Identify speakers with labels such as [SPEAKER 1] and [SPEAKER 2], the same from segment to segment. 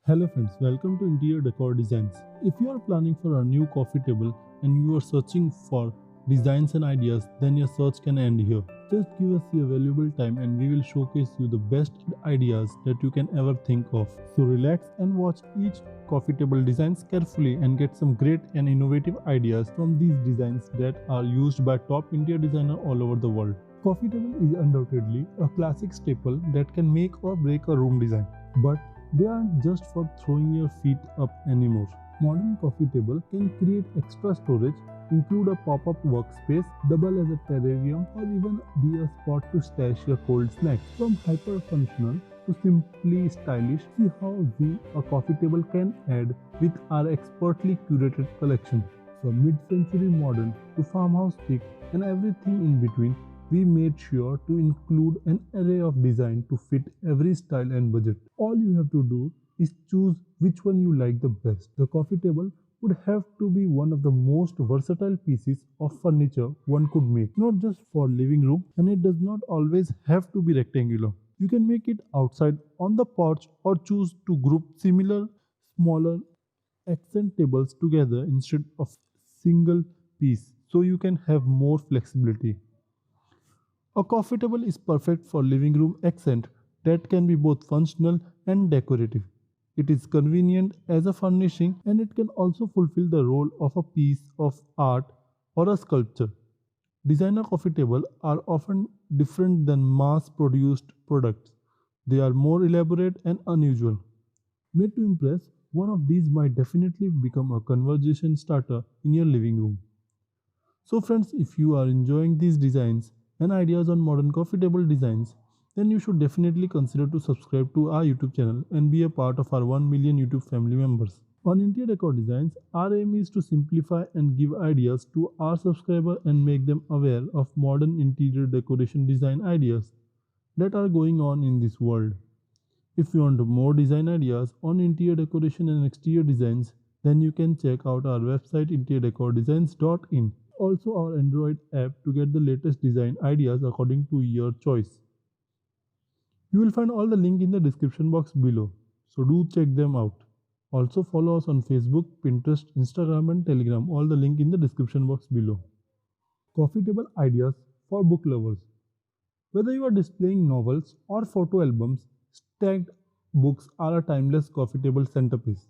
[SPEAKER 1] Hello friends, welcome to Interior Decor Designs. If you are planning for a new coffee table and you are searching for designs and ideas, then your search can end here. Just give us your valuable time and we will showcase you the best ideas that you can ever think of. So relax and watch each coffee table designs carefully and get some great and innovative ideas from these designs that are used by top interior designers all over the world. Coffee table is undoubtedly a classic staple that can make or break a room design. But they aren't just for throwing your feet up anymore. Modern coffee table can create extra storage, include a pop-up workspace, double as a terrarium, or even be a spot to stash your cold snacks. From hyper-functional to simply stylish, see how a coffee table can add with our expertly curated collection. From mid-century modern to farmhouse chic and everything in between, we made sure to include an array of design to fit every style and budget. All you have to do is choose which one you like the best. The coffee table would have to be one of the most versatile pieces of furniture one could make, not just for living room, and it does not always have to be rectangular. You can make it outside on the porch or choose to group similar smaller accent tables together instead of single piece so you can have more flexibility. A coffee table is perfect for living room accent that can be both functional and decorative. It is convenient as a furnishing and it can also fulfill the role of a piece of art or a sculpture. Designer coffee tables are often different than mass produced products. They are more elaborate and unusual. Made to impress, one of these might definitely become a conversation starter in your living room. So friends, if you are enjoying these designs and ideas on modern coffee table designs, then you should definitely consider to subscribe to our YouTube channel and be a part of our 1 million YouTube family members. On Interior Decor Designs, our aim is to simplify and give ideas to our subscribers and make them aware of modern interior decoration design ideas that are going on in this world. If you want more design ideas on interior decoration and exterior designs, then you can check out our website interiordecordesigns.in. Also our Android app to get the latest design ideas according to your choice. You will find all the link in the description box below, so do check them out. Also follow us on Facebook, Pinterest, Instagram and Telegram, all the link in the description box below. Coffee table ideas for book lovers. Whether you are displaying novels or photo albums, stacked books are a timeless coffee table centerpiece.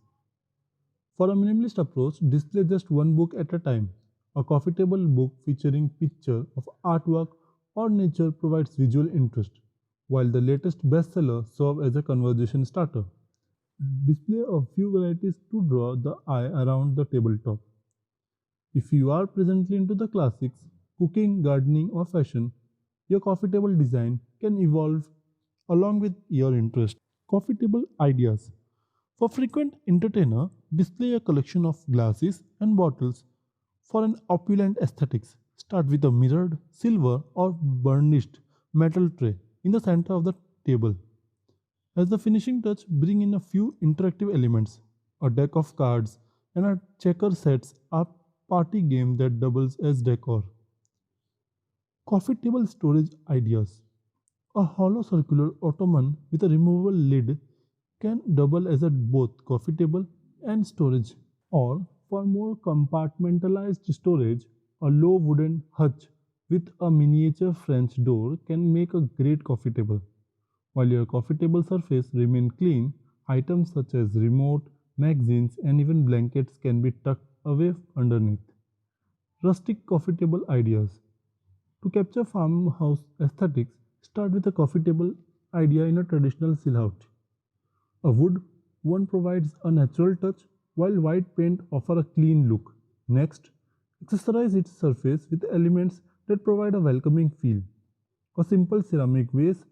[SPEAKER 1] For a minimalist approach, display just one book at a time. A coffee table book featuring picture of artwork or nature provides visual interest, while the latest bestseller serve as a conversation starter. Display a few varieties to draw the eye around the tabletop. If you are presently into the classics, cooking, gardening or fashion, your coffee table design can evolve along with your interest. Coffee table ideas. For frequent entertainer, display a collection of glasses and bottles for an opulent aesthetics. Start with a mirrored, silver or burnished metal tray in the center of the table. As the finishing touch, bring in a few interactive elements. A deck of cards and a checker sets a party game that doubles as decor. Coffee table storage ideas. A hollow circular ottoman with a removable lid can double as a both coffee table and storage. Or for more compartmentalized storage, a low wooden hutch with a miniature French door can make a great coffee table. While your coffee table surface remain clean, items such as remote, magazines and even blankets can be tucked away underneath. Rustic coffee table ideas. To capture farmhouse aesthetics, start with a coffee table idea in a traditional silhouette. A wood one provides a natural touch, while white paint offers a clean look. Next, accessorize its surface with elements that provide a welcoming feel. A simple ceramic vase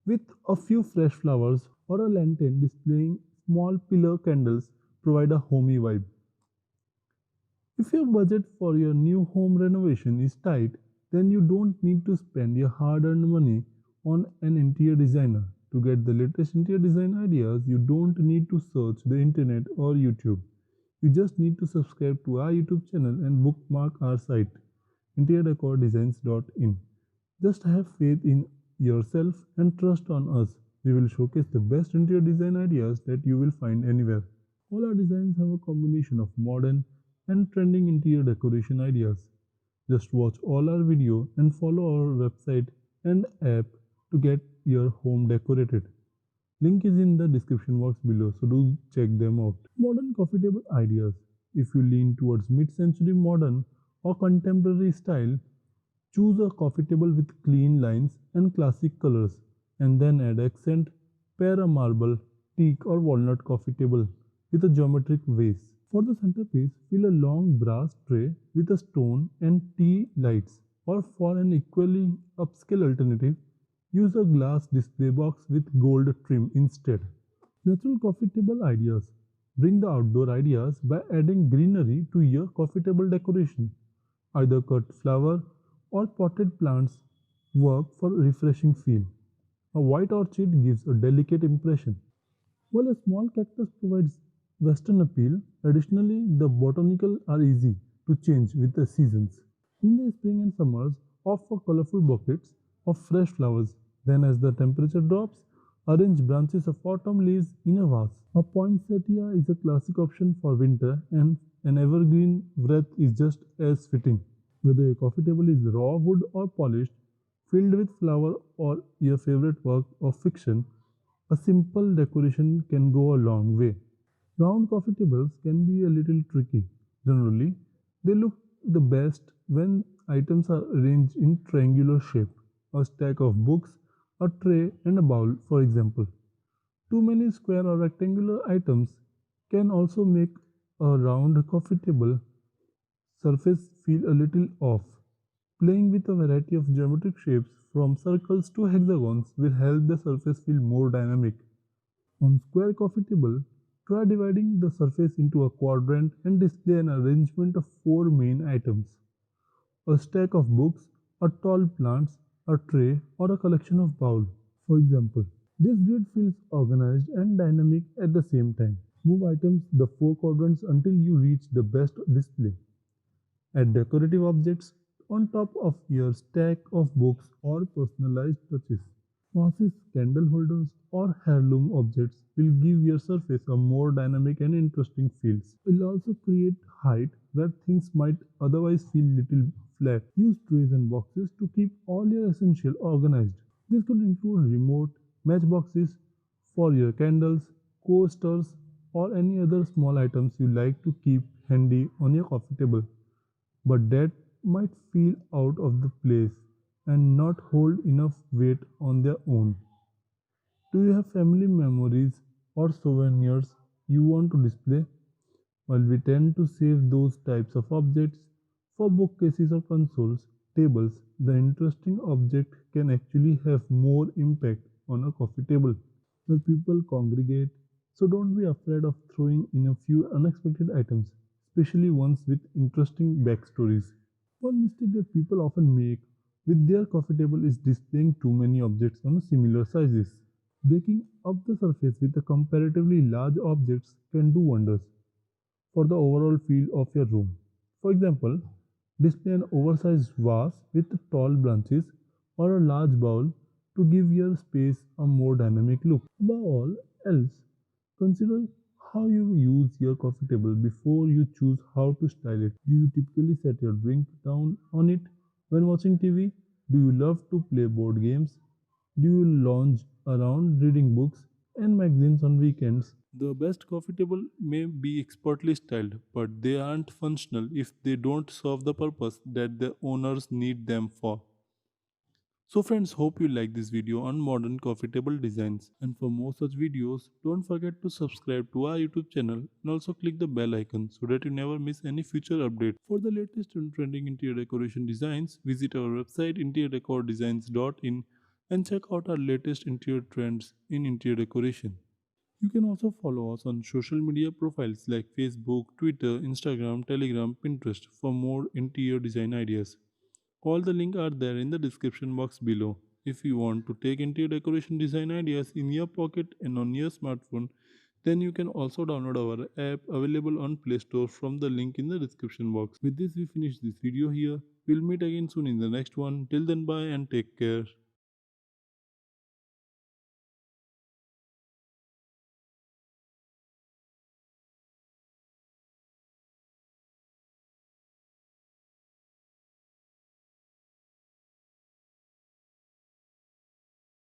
[SPEAKER 1] with a few fresh flowers or a lantern displaying small pillar candles provide a homey vibe. If your budget for your new home renovation is tight, then you don't need to spend your hard-earned money on an interior designer. To get the latest interior design ideas, you don't need to search the internet or YouTube. You just need to subscribe to our YouTube channel and bookmark our site, interiordecordesigns.in. Just have faith in yourself and trust on us. We will showcase the best interior design ideas that you will find anywhere. All our designs have a combination of modern and trending interior decoration ideas. Just watch all our video and follow our website and app to get your home decorated. Link is in the description box below, so do check them out. Modern coffee table ideas. If you lean towards mid-century modern or contemporary style, choose a coffee table with clean lines and classic colors, and then add accent. Pair a marble, teak, or walnut coffee table with a geometric vase. For the centerpiece, fill a long brass tray with a stone and tea lights, or for an equally upscale alternative, use a glass display box with gold trim instead. Natural coffee table ideas. Bring the outdoor ideas by adding greenery to your coffee table decoration. Either cut flower or potted plants work for a refreshing feel. A white orchid gives a delicate impression, while a small cactus provides western appeal. Additionally, the botanical are easy to change with the seasons. In the spring and summers, opt for colorful bouquets of fresh flowers. Then, as the temperature drops, arrange branches of autumn leaves in a vase. A poinsettia is a classic option for winter, and an evergreen wreath is just as fitting. Whether your coffee table is raw wood or polished, filled with flower or your favorite work of fiction, a simple decoration can go a long way. Round coffee tables can be a little tricky. Generally, they look the best when items are arranged in triangular shape. A stack of books, a tray, and a bowl, for example. Too many square or rectangular items can also make a round coffee table surface feel a little off. Playing with a variety of geometric shapes from circles to hexagons will help the surface feel more dynamic. On square coffee table, try dividing the surface into a quadrant and display an arrangement of four main items: a stack of books, a tall plants, a tray, or a collection of bowls. For example, this grid feels organized and dynamic at the same time. Move items the four quadrants until you reach the best display. Add decorative objects on top of your stack of books or personalized touches. Vases, candle holders, or heirloom objects will give your surface a more dynamic and interesting feel. Will also create height where things might otherwise feel little flat. Use trays and boxes to keep all your essentials organized. This could include remote matchboxes for your candles, coasters, or any other small items you like to keep handy on your coffee table, but that might feel out of the place and not hold enough weight on their own. Do you have family memories or souvenirs you want to display? While we tend to save those types of objects for bookcases or consoles tables, the interesting object can actually have more impact on a coffee table where people congregate. So don't be afraid of throwing in a few unexpected items, especially ones with interesting backstories. One mistake that people often make with their coffee table is displaying too many objects on similar sizes. Breaking up the surface with a comparatively large objects can do wonders for the overall feel of your room. For example, display an oversized vase with tall branches or a large bowl to give your space a more dynamic look. Above all else, consider how you use your coffee table before you choose how to style it. Do you typically set your drink down on it when watching TV? Do you love to play board games? Do you lounge around reading books and magazines on weekends? The best coffee table may be expertly styled, but they aren't functional if they don't serve the purpose that the owners need them for. So friends, hope you like this video on modern coffee table designs, and for more such videos don't forget to subscribe to our YouTube channel and also click the bell icon so that you never miss any future update. For the latest and trending interior decoration designs, visit our website interiordecordesigns.in and check out our latest interior trends in interior decoration. You can also follow us on social media profiles like Facebook, Twitter, Instagram, Telegram, Pinterest for more interior design ideas. All the links are there in the description box below. If you want to take interior decoration design ideas in your pocket and on your smartphone, then you can also download our app available on Play Store from the link in the description box. With this, we finish this video here. We'll meet again soon in the next one. Till then, bye and take care.